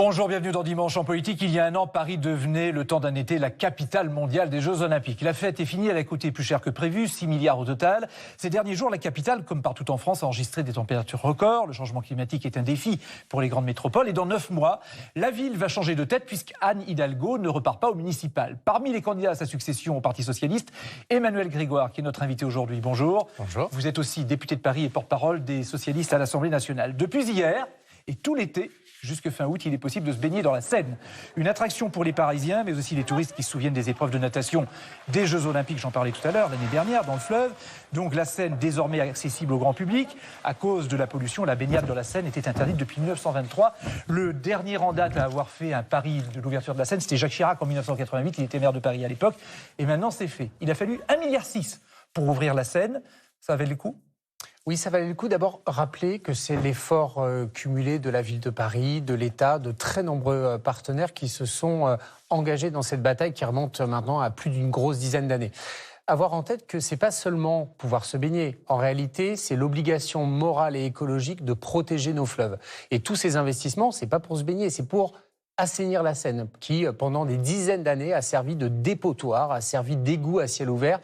Bonjour, bienvenue dans Dimanche en politique. Il y a un an, Paris devenait, le temps d'un été, la capitale mondiale des Jeux Olympiques. La fête est finie, elle a coûté plus cher que prévu, 6 milliards au total. Ces derniers jours, la capitale, comme partout en France, a enregistré des températures records. Le changement climatique est un défi pour les grandes métropoles. Et dans 9 mois, la ville va changer de tête puisqu'Anne Hidalgo ne repart pas au municipal. Parmi les candidats à sa succession au Parti Socialiste, Emmanuel Grégoire, qui est notre invité aujourd'hui. Bonjour. Bonjour. Vous êtes aussi député de Paris et porte-parole des socialistes à l'Assemblée nationale. Depuis hier et tout l'été, jusque fin août, il est possible de se baigner dans la Seine. Une attraction pour les Parisiens, mais aussi les touristes qui se souviennent des épreuves de natation des Jeux Olympiques, j'en parlais tout à l'heure, l'année dernière, dans le fleuve. Donc la Seine, désormais accessible au grand public. À cause de la pollution, la baignade dans la Seine était interdite depuis 1923. Le dernier en date à avoir fait un pari de l'ouverture de la Seine, c'était Jacques Chirac en 1988. Il était maire de Paris à l'époque. Et maintenant, c'est fait. Il a fallu 1,6 milliard pour ouvrir la Seine. Ça valait le coup ? Oui, ça valait le coup. D'abord, rappeler que c'est l'effort cumulé de la ville de Paris, de l'État, de très nombreux partenaires qui se sont engagés dans cette bataille qui remonte maintenant à plus d'une grosse dizaine d'années. Avoir en tête que c'est pas seulement pouvoir se baigner. En réalité, c'est l'obligation morale et écologique de protéger nos fleuves. Et tous ces investissements, c'est pas pour se baigner, c'est pour assainir la Seine, qui pendant des dizaines d'années a servi de dépotoir, a servi d'égout à ciel ouvert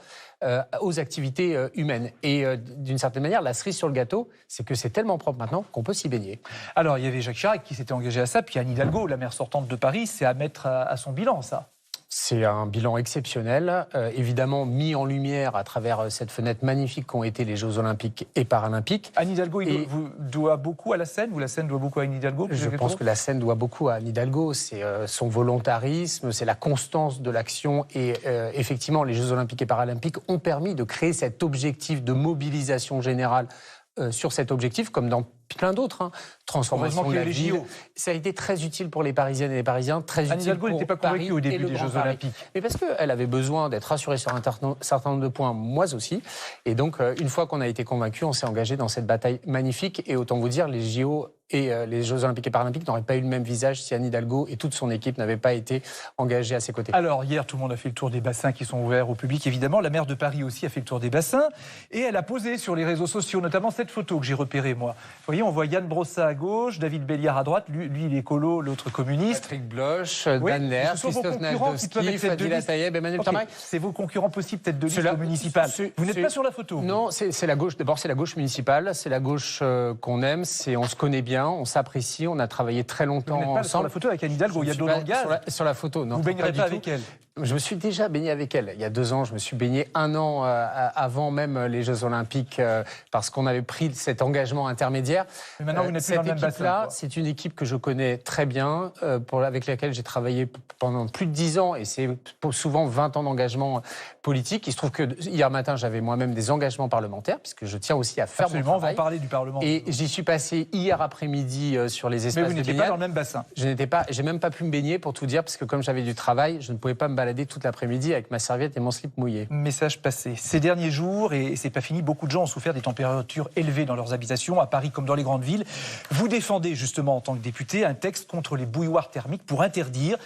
aux activités humaines. Et d'une certaine manière, la cerise sur le gâteau, c'est que c'est tellement propre maintenant qu'on peut s'y baigner. Alors, il y avait Jacques Chirac qui s'était engagé à ça, puis Anne Hidalgo, la maire sortante de Paris, c'est à mettre à son bilan, ça. C'est un bilan exceptionnel, évidemment mis en lumière à travers cette fenêtre magnifique qu'ont été les Jeux Olympiques et Paralympiques. Anne Hidalgo, il doit beaucoup à la Seine, ou la Seine doit beaucoup à Anne Hidalgo? Je pense que la Seine doit beaucoup à Anne Hidalgo. C'est son volontarisme, c'est la constance de l'action. Et effectivement, les Jeux Olympiques et Paralympiques ont permis de créer cet objectif de mobilisation générale sur cet objectif, comme dans plein d'autres, transformation de la ville. Ça a été très utile pour les Parisiennes et les Parisiens, très utile Anne Hidalgo n'était pas convaincue au début des Jeux Olympiques. Mais parce qu'elle avait besoin d'être rassurée sur un certain nombre de points, moi aussi. Et donc, une fois qu'on a été convaincus, on s'est engagé dans cette bataille magnifique. Et autant vous dire, les JO et les Jeux Olympiques et Paralympiques n'auraient pas eu le même visage si Anne Hidalgo et toute son équipe n'avaient pas été engagées à ses côtés. Alors, hier, tout le monde a fait le tour des bassins qui sont ouverts au public, évidemment. La maire de Paris aussi a fait le tour des bassins. Et elle a posé sur les réseaux sociaux, notamment cette photo que j'ai repérée, moi. Vous voyez, on voit Yann Brossat à gauche, David Béliard à droite, lui il est écolo, l'autre communiste. Patrick Bloch, Dan Lair, Christophe Najdowski, Fadila Tayeb, Emmanuel Tarmac. C'est vos concurrents possibles, tête de liste au municipal. Vous n'êtes pas sur la photo? Non, c'est la gauche. D'abord, c'est la gauche municipale, c'est la gauche qu'on aime, on se connaît bien, on s'apprécie, on a travaillé très longtemps ensemble. Vous n'êtes pas sur la photo avec Anne Hidalgo, il y a de langage. Sur la photo, non. Vous ne baignerez pas avec elle? Je me suis déjà baigné avec elle. Il y a 2 ans, je me suis baigné 1 an avant même les Jeux Olympiques parce qu'on avait pris cet engagement intermédiaire. Mais maintenant, vous n'êtes plus dans le même bassin. C'est une équipe que je connais très bien, avec laquelle j'ai travaillé pendant plus de 10 ans et c'est souvent 20 ans d'engagement politique. Il se trouve que hier matin, j'avais moi-même des engagements parlementaires puisque je tiens aussi à faire mon travail. On va en parler du Parlement. Et j'y suis passé hier après-midi sur les espaces de baignade. Mais vous n'étiez pas dans le même bassin. J'ai même pas pu me baigner pour tout dire parce que comme j'avais du travail, je ne pouvais pas me balader toute l'après-midi avec ma serviette et mon slip mouillé. Message passé. Ces derniers jours, et c'est pas fini, beaucoup de gens ont souffert des températures élevées dans leurs habitations, à Paris comme dans les grandes villes. Vous défendez justement en tant que député un texte contre les bouilloires thermiques pour interdire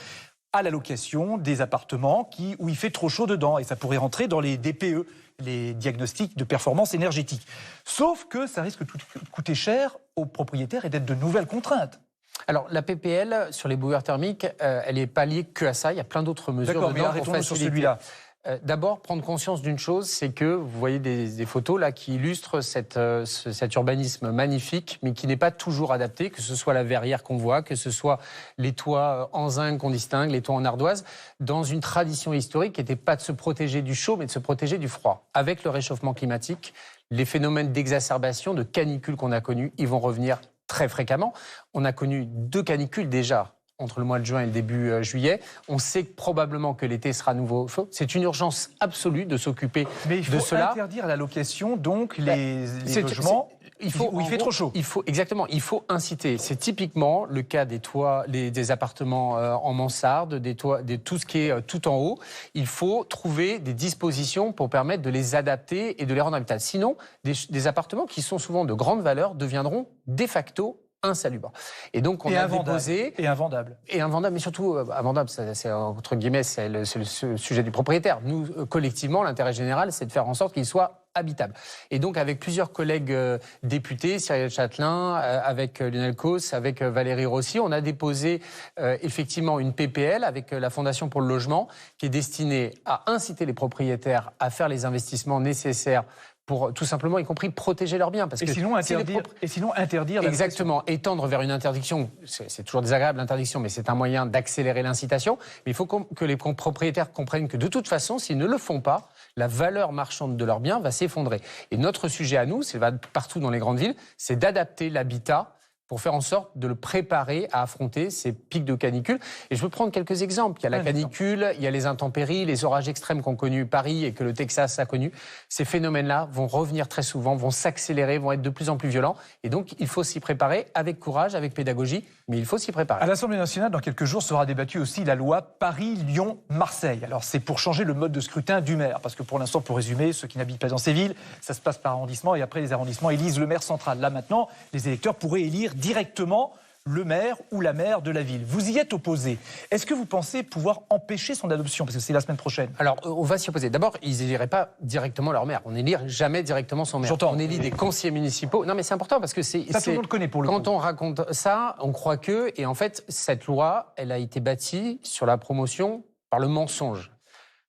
à la location des appartements où il fait trop chaud dedans. Et ça pourrait rentrer dans les DPE, les diagnostics de performance énergétique. Sauf que ça risque de coûter cher aux propriétaires et d'être de nouvelles contraintes. Alors, la PPL sur les bouilloires thermiques, elle n'est pas liée que à ça. Il y a plein d'autres mesures. D'accord, mais arrêtons-nous sur celui-là. D'abord, prendre conscience d'une chose, c'est que vous voyez des photos là qui illustrent cet urbanisme magnifique, mais qui n'est pas toujours adapté, que ce soit la verrière qu'on voit, que ce soit les toits en zinc qu'on distingue, les toits en ardoise, dans une tradition historique qui n'était pas de se protéger du chaud, mais de se protéger du froid. Avec le réchauffement climatique, les phénomènes d'exacerbation, de canicule qu'on a connus, ils vont revenir très fréquemment. On a connu 2 canicules déjà entre le mois de juin et le début juillet. On sait probablement que l'été sera à nouveau chaud. C'est une urgence absolue de s'occuper de cela. Mais il faut interdire la location, donc les logements où il fait trop chaud. Exactement, il faut inciter. C'est typiquement le cas des toits, des appartements en mansarde, tout ce qui est tout en haut. Il faut trouver des dispositions pour permettre de les adapter et de les rendre habitables. Sinon, des appartements qui sont souvent de grande valeur deviendront de facto insalubre. Et donc, on a déposé... Et invendable. Et invendable, mais surtout, invendable, c'est entre guillemets, c'est le sujet du propriétaire. Nous, collectivement, l'intérêt général, c'est de faire en sorte qu'il soit habitable. Et donc, avec plusieurs collègues députés, Cyrielle Châtelain, avec Lionel Causse, avec Valérie Rossi, on a déposé effectivement une PPL avec la Fondation pour le logement qui est destinée à inciter les propriétaires à faire les investissements nécessaires pour tout simplement, y compris protéger leurs biens. Parce et, que sinon interdire la exactement, étendre vers une interdiction, c'est toujours désagréable l'interdiction, mais c'est un moyen d'accélérer l'incitation. Mais il faut que les propriétaires comprennent que de toute façon, s'ils ne le font pas, la valeur marchande de leurs biens va s'effondrer. Et notre sujet à nous, c'est partout dans les grandes villes, c'est d'adapter l'habitat pour faire en sorte de le préparer à affronter ces pics de canicule. Et je veux prendre quelques exemples. Il y a la canicule, il y a les intempéries, les orages extrêmes qu'ont connus Paris et que le Texas a connus. Ces phénomènes-là vont revenir très souvent, vont s'accélérer, vont être de plus en plus violents. Et donc, il faut s'y préparer avec courage, avec pédagogie, mais il faut s'y préparer. À l'Assemblée nationale, dans quelques jours, sera débattue aussi la loi Paris-Lyon-Marseille. Alors, c'est pour changer le mode de scrutin du maire. Parce que pour l'instant, pour résumer, ceux qui n'habitent pas dans ces villes, ça se passe par arrondissement. Et après, les arrondissements élisent le maire central. Là, maintenant, les électeurs pourraient élire directement le maire ou la maire de la ville. Vous y êtes opposé. Est-ce que vous pensez pouvoir empêcher son adoption? Parce que c'est la semaine prochaine. Alors, on va s'y opposer. D'abord, ils n'éliraient pas directement leur maire. On n'élire jamais directement son maire. J'entends. On élit des conseillers municipaux. Non, mais c'est important parce que c'est... Ça, tout le monde connaît pour le coup. Quand on raconte ça, on croit que... Et en fait, cette loi, elle a été bâtie sur la promotion par le mensonge.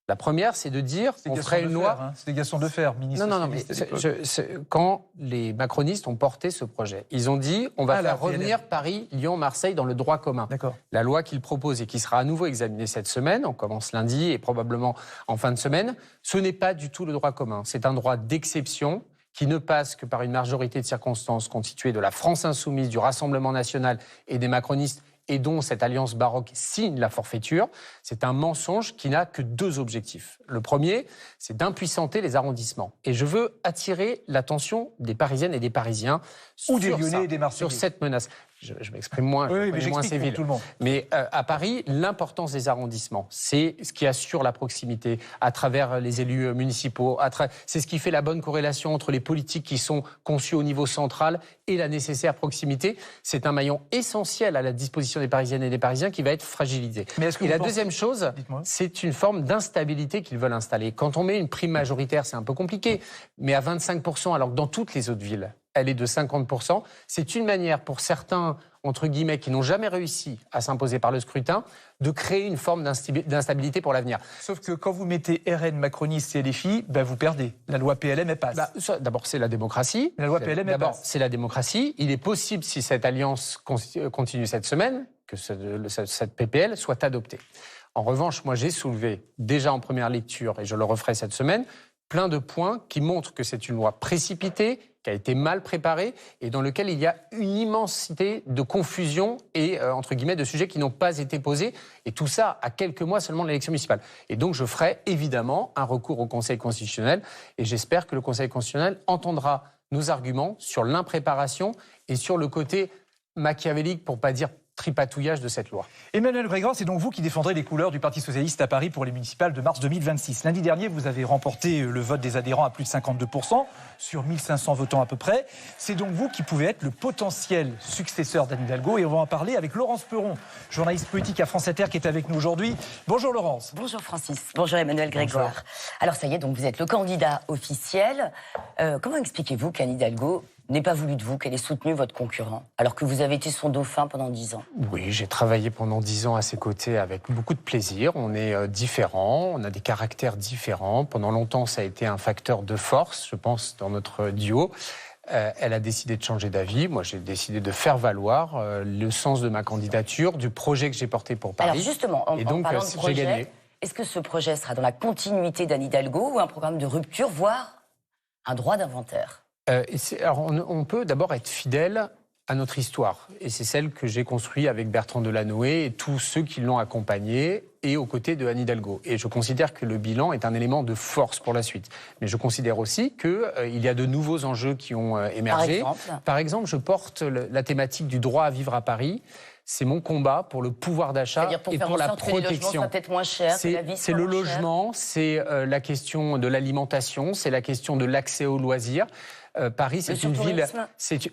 La première, c'est de dire qu'on ferait une loi... C'était Gaston Defferre, ministre. Non, mais quand les macronistes ont porté ce projet, ils ont dit on va faire revenir Paris, Lyon, Marseille dans le droit commun. D'accord. La loi qu'ils proposent et qui sera à nouveau examinée cette semaine, on commence lundi et probablement en fin de semaine, ce n'est pas du tout le droit commun. C'est un droit d'exception qui ne passe que par une majorité de circonstances constituée de la France insoumise, du Rassemblement national et des macronistes, et dont cette alliance baroque signe la forfaiture. C'est un mensonge qui n'a que deux objectifs. Le premier, c'est d'impuissanter les arrondissements. Et je veux attirer l'attention des Parisiennes et des Parisiens ou des Lyonnais et des Marseillais sur cette menace. Je m'exprime moins, moins civil. Tout le monde. Mais à Paris, l'importance des arrondissements, c'est ce qui assure la proximité à travers les élus municipaux. C'est ce qui fait la bonne corrélation entre les politiques qui sont conçues au niveau central et la nécessaire proximité. C'est un maillon essentiel à la disposition des Parisiennes et des Parisiens qui va être fragilisé. Et la deuxième chose, c'est une forme d'instabilité qu'ils veulent installer. Quand on met une prime majoritaire, c'est un peu compliqué, mais à 25%, alors que dans toutes les autres villes, elle est de 50%. C'est une manière pour certains, entre guillemets, qui n'ont jamais réussi à s'imposer par le scrutin, de créer une forme d'instabilité pour l'avenir. Sauf que quand vous mettez RN, macroniste et LFI, vous perdez. La loi PLM, elle passe. D'abord, c'est la démocratie. La loi PLM, elle passe. C'est la démocratie. Il est possible, si cette alliance continue cette semaine, que cette PPL soit adoptée. En revanche, moi, j'ai soulevé, déjà en première lecture, et je le referai cette semaine, plein de points qui montrent que c'est une loi précipitée, qui a été mal préparée et dans lequel il y a une immensité de confusion et, entre guillemets, de sujets qui n'ont pas été posés. Et tout ça à quelques mois seulement de l'élection municipale. Et donc, je ferai évidemment un recours au Conseil constitutionnel et j'espère que le Conseil constitutionnel entendra nos arguments sur l'impréparation et sur le côté machiavélique, pour ne pas dire tripatouillage de cette loi. Emmanuel Grégoire, c'est donc vous qui défendrez les couleurs du Parti socialiste à Paris pour les municipales de mars 2026. Lundi dernier, vous avez remporté le vote des adhérents à plus de 52%, sur 1500 votants à peu près. C'est donc vous qui pouvez être le potentiel successeur d'Anne Hidalgo. Et on va en parler avec Laurence Perron, journaliste politique à France Inter, qui est avec nous aujourd'hui. Bonjour Laurence. Bonjour Francis. Bonjour Emmanuel Grégoire. Bonjour. Alors ça y est, donc vous êtes le candidat officiel. Comment expliquez-vous qu'Anne Hidalgo n'ait pas voulu de vous, qu'elle ait soutenu votre concurrent, alors que vous avez été son dauphin pendant 10 ans? Oui, j'ai travaillé pendant 10 ans à ses côtés avec beaucoup de plaisir. On est différents, on a des caractères différents. Pendant longtemps, ça a été un facteur de force, je pense, dans notre duo. Elle a décidé de changer d'avis. Moi, j'ai décidé de faire valoir le sens de ma candidature, du projet que j'ai porté pour Paris. Alors justement, en parlant de projet, est-ce que ce projet sera dans la continuité d'Anne Hidalgo ou un programme de rupture, voire un droit d'inventaire? Alors, on peut d'abord être fidèle à notre histoire. Et c'est celle que j'ai construite avec Bertrand Delanoë et tous ceux qui l'ont accompagné et aux côtés de Anne Hidalgo. Et je considère que le bilan est un élément de force pour la suite. Mais je considère aussi qu'il y a de nouveaux enjeux qui ont émergé. Par exemple, je porte la thématique du droit à vivre à Paris. C'est mon combat pour le pouvoir d'achat et pour la protection. C'est le logement, c'est la question de l'alimentation, c'est la question de l'accès aux loisirs. Paris, c'est une ville.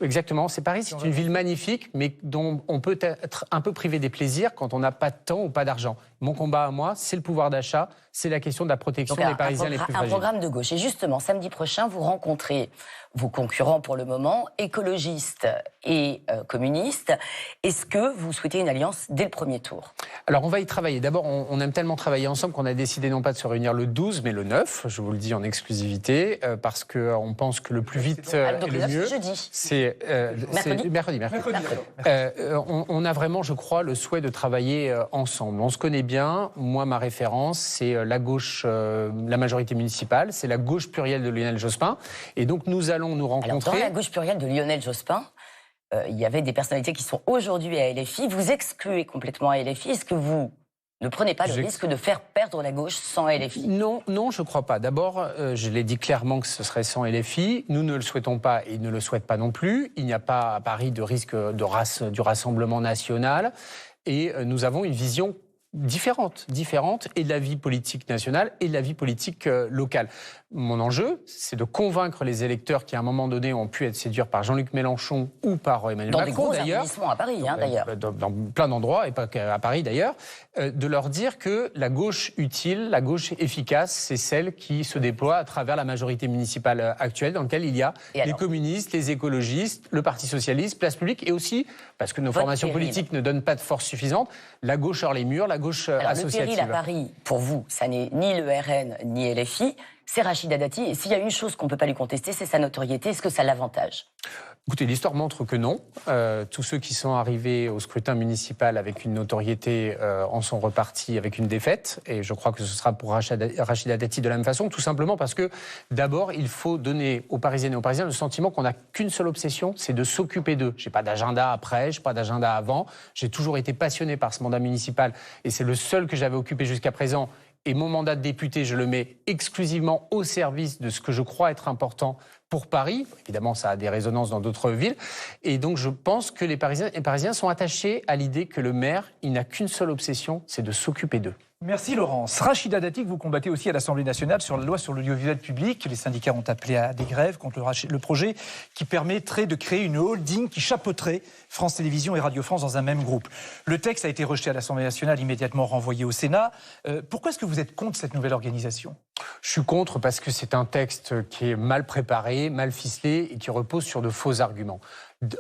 Exactement, c'est Paris, c'est une ville magnifique, mais dont on peut être un peu privé des plaisirs quand on n'a pas de temps ou pas d'argent. Mon combat à moi, c'est le pouvoir d'achat, c'est la question de la protection des Parisiens les plus fragiles. Un programme de gauche. Et justement, samedi prochain, vous rencontrez vos concurrents pour le moment, écologistes et communistes. Est-ce que vous souhaitez une alliance dès le premier tour? Alors, on va y travailler. D'abord, on aime tellement travailler ensemble qu'on a décidé non pas de se réunir le 12, mais le 9, je vous le dis en exclusivité, parce qu'on pense que le plus vite et le mieux, c'est mercredi. On a vraiment, je crois, le souhait de travailler ensemble. On se connaît bien. Moi, ma référence, c'est la gauche, la majorité municipale, c'est la gauche plurielle de Lionel Jospin. Et donc, nous allons nous rencontrer. Alors, dans la gauche plurielle de Lionel Jospin, il y avait des personnalités qui sont aujourd'hui à LFI. Vous excluez complètement à LFI. Est-ce que vous ne prenez pas le risque de faire perdre la gauche sans LFI? Non, je ne crois pas. D'abord, je l'ai dit clairement que ce serait sans LFI. Nous ne le souhaitons pas et ils ne le souhaitent pas non plus. Il n'y a pas à Paris de risque du Rassemblement national. Et nous avons une vision différente et de la vie politique nationale et de la vie politique locale. Mon enjeu, c'est de convaincre les électeurs qui, à un moment donné, ont pu être séduits par Jean-Luc Mélenchon ou par Emmanuel Macron, d'ailleurs. Dans des gros arrondissements à Paris, d'ailleurs. Dans plein d'endroits, et pas qu'à Paris, d'ailleurs, de leur dire que la gauche utile, la gauche efficace, c'est celle qui se déploie à travers la majorité municipale actuelle, dans laquelle il y a les communistes, les écologistes, le Parti socialiste, Place publique, et aussi, parce que nos formations politiques ne donnent pas de force suffisante, la gauche hors les murs, la gauche associative. Le péril à Paris, pour vous, ça n'est ni le RN, ni LFI, c'est Rachida Dati. Et s'il y a une chose qu'on ne peut pas lui contester, c'est sa notoriété. Est-ce que ça l'avantage? Écoutez, l'histoire montre que non. Tous ceux qui sont arrivés au scrutin municipal avec une notoriété en sont repartis avec une défaite. Et je crois que ce sera pour Rachida Dati de la même façon, tout simplement parce que, d'abord, il faut donner aux Parisiennes et aux Parisiens le sentiment qu'on n'a qu'une seule obsession, c'est de s'occuper d'eux. Je n'ai pas d'agenda après, je n'ai pas d'agenda avant. J'ai toujours été passionné par ce mandat municipal et c'est le seul que j'avais occupé jusqu'à présent. Et mon mandat de député, je le mets exclusivement au service de ce que je crois être important pour Paris. Évidemment, ça a des résonances dans d'autres villes. Et donc, je pense que les Parisiens et Parisiens sont attachés à l'idée que le maire, il n'a qu'une seule obsession, c'est de s'occuper d'eux. Merci Laurence. Rachida Dati, que vous combattez aussi à l'Assemblée nationale sur la loi sur l'audiovisuel public. Les syndicats ont appelé à des grèves contre le projet qui permettrait de créer une holding qui chapeauterait France Télévisions et Radio France dans un même groupe. Le texte a été rejeté à l'Assemblée nationale, immédiatement renvoyé au Sénat. Pourquoi est-ce que vous êtes contre cette nouvelle organisation? Je suis contre parce que c'est un texte qui est mal préparé, mal ficelé et qui repose sur de faux arguments.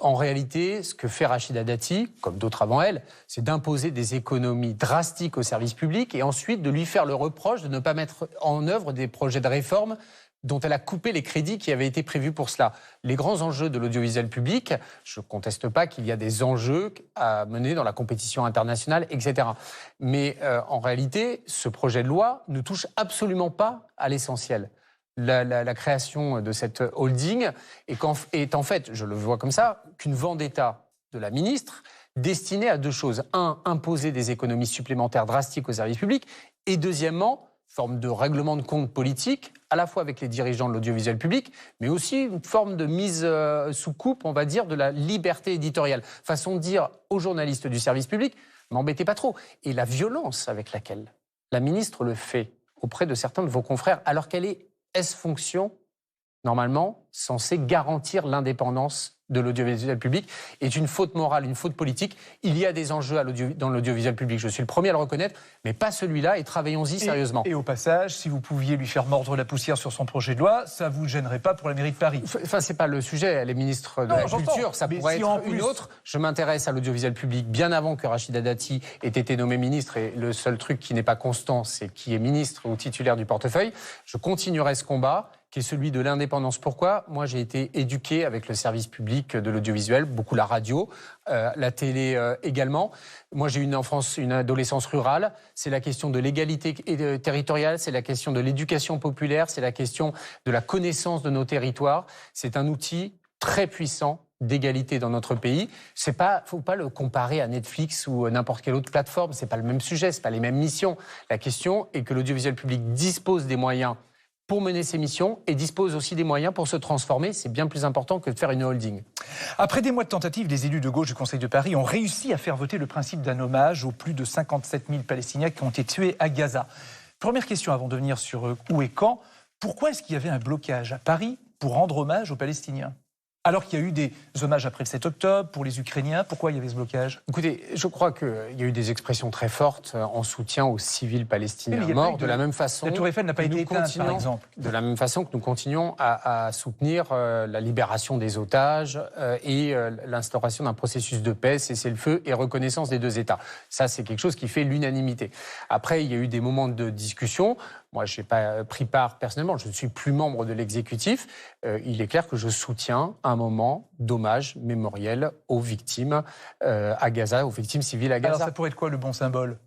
En réalité, ce que fait Rachida Dati, comme d'autres avant elle, c'est d'imposer des économies drastiques au service public et ensuite de lui faire le reproche de ne pas mettre en œuvre des projets de réforme dont elle a coupé les crédits qui avaient été prévus pour cela. Les grands enjeux de l'audiovisuel public, je ne conteste pas qu'il y a des enjeux à mener dans la compétition internationale, etc. Mais en réalité, ce projet de loi ne touche absolument pas à l'essentiel. La création de cette holding est en fait, je le vois comme ça, qu'une vendetta de la ministre destinée à deux choses. Un, imposer des économies supplémentaires drastiques aux services publics. Et deuxièmement, forme de règlement de compte politique, à la fois avec les dirigeants de l'audiovisuel public, mais aussi une forme de mise sous coupe, on va dire, de la liberté éditoriale. Façon de dire aux journalistes du service public, m'embêtez pas trop. Et la violence avec laquelle la ministre le fait auprès de certains de vos confrères, alors qu'elle est fonction, normalement, censée garantir l'indépendance de l'audiovisuel public, est une faute morale, une faute politique. Il y a des enjeux dans l'audiovisuel public, je suis le premier à le reconnaître, mais pas celui-là, et travaillons-y sérieusement. Et au passage, si vous pouviez lui faire mordre la poussière sur son projet de loi, ça ne vous gênerait pas pour la mairie de Paris? Enfin, c'est pas le sujet, elle est ministre de la Culture, ça pourrait être une autre. Je m'intéresse à l'audiovisuel public bien avant que Rachida Dati ait été nommée ministre, et le seul truc qui n'est pas constant, c'est qui est ministre ou titulaire du portefeuille. Je continuerai ce combat, qui est celui de l'indépendance. Pourquoi? Moi, j'ai été éduqué avec le service public de l'audiovisuel, beaucoup la radio, la télé également. Moi, j'ai une enfance, une adolescence rurale. C'est la question de l'égalité territoriale, c'est la question de l'éducation populaire, c'est la question de la connaissance de nos territoires. C'est un outil très puissant d'égalité dans notre pays. Faut pas le comparer à Netflix ou n'importe quelle autre plateforme. C'est pas le même sujet, c'est pas les mêmes missions. La question est que l'audiovisuel public dispose des moyens pour mener ses missions et dispose aussi des moyens pour se transformer. C'est bien plus important que de faire une holding. Après des mois de tentatives, les élus de gauche du Conseil de Paris ont réussi à faire voter le principe d'un hommage aux plus de 57 000 Palestiniens qui ont été tués à Gaza. Première question avant de venir sur où et quand. Pourquoi est-ce qu'il y avait un blocage à Paris pour rendre hommage aux Palestiniens. Alors qu'il y a eu des hommages après le 7 octobre pour les Ukrainiens, pourquoi il y avait ce blocage? Écoutez, je crois qu'il y a eu des expressions très fortes en soutien aux civils palestiniens morts, de la même façon. La Tour Eiffel n'a pas été éteinte, par exemple. De la même façon que nous continuons à soutenir la libération des otages et l'instauration d'un processus de paix, cessez-le-feu et reconnaissance des deux États. Ça, c'est quelque chose qui fait l'unanimité. Après, il y a eu des moments de discussion. Moi, je n'ai pas pris part personnellement, je ne suis plus membre de l'exécutif. Il est clair que je soutiens un moment d'hommage mémoriel aux victimes à Gaza, aux victimes civiles à Gaza. Alors ça pourrait être quoi le bon symbole?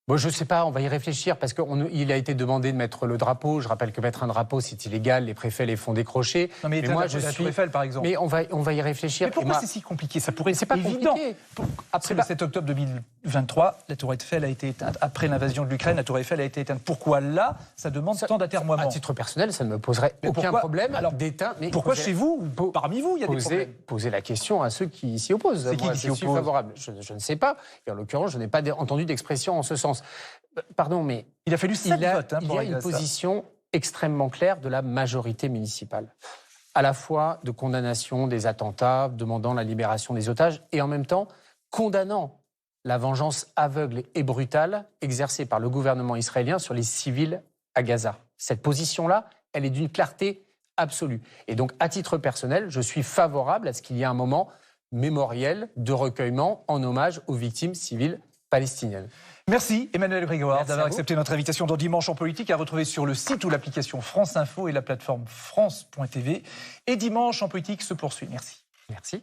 Bon, je ne sais pas, on va y réfléchir parce qu'il a été demandé de mettre le drapeau. Je rappelle que mettre un drapeau, c'est illégal, les préfets les font décrocher. Non, mais moi, je suis... la Tour Eiffel, par exemple. Mais on va y réfléchir. Mais pourquoi c'est si compliqué? Ça pourrait être pas évident. Compliqué. Après le 7 octobre 2023, la Tour Eiffel a été éteinte. Après l'invasion de l'Ukraine, la Tour Eiffel a été éteinte. Pourquoi là, ça demande tant d'atermoiement? À titre personnel, ça ne me poserait aucun problème d'éteindre. Pourquoi chez vous, parmi vous, il y a des problèmes? Poser la question à ceux qui s'y opposent. C'est qui s'y oppose? Favorable. Je ne sais pas. Et en l'occurrence, je n'ai pas entendu d'expression en ce sens. Pardon, mais il a fallu 7 votes. Il y a une position extrêmement claire de la majorité municipale, à la fois de condamnation des attentats, demandant la libération des otages, et en même temps condamnant la vengeance aveugle et brutale exercée par le gouvernement israélien sur les civils à Gaza. Cette position-là, elle est d'une clarté absolue. Et donc, à titre personnel, je suis favorable à ce qu'il y ait un moment mémoriel de recueillement en hommage aux victimes civiles palestiniennes. Merci Emmanuel Grégoire d'avoir accepté notre invitation dans Dimanche en politique, à retrouver sur le site ou l'application France Info et la plateforme France.tv. Et Dimanche en politique se poursuit. Merci. Merci.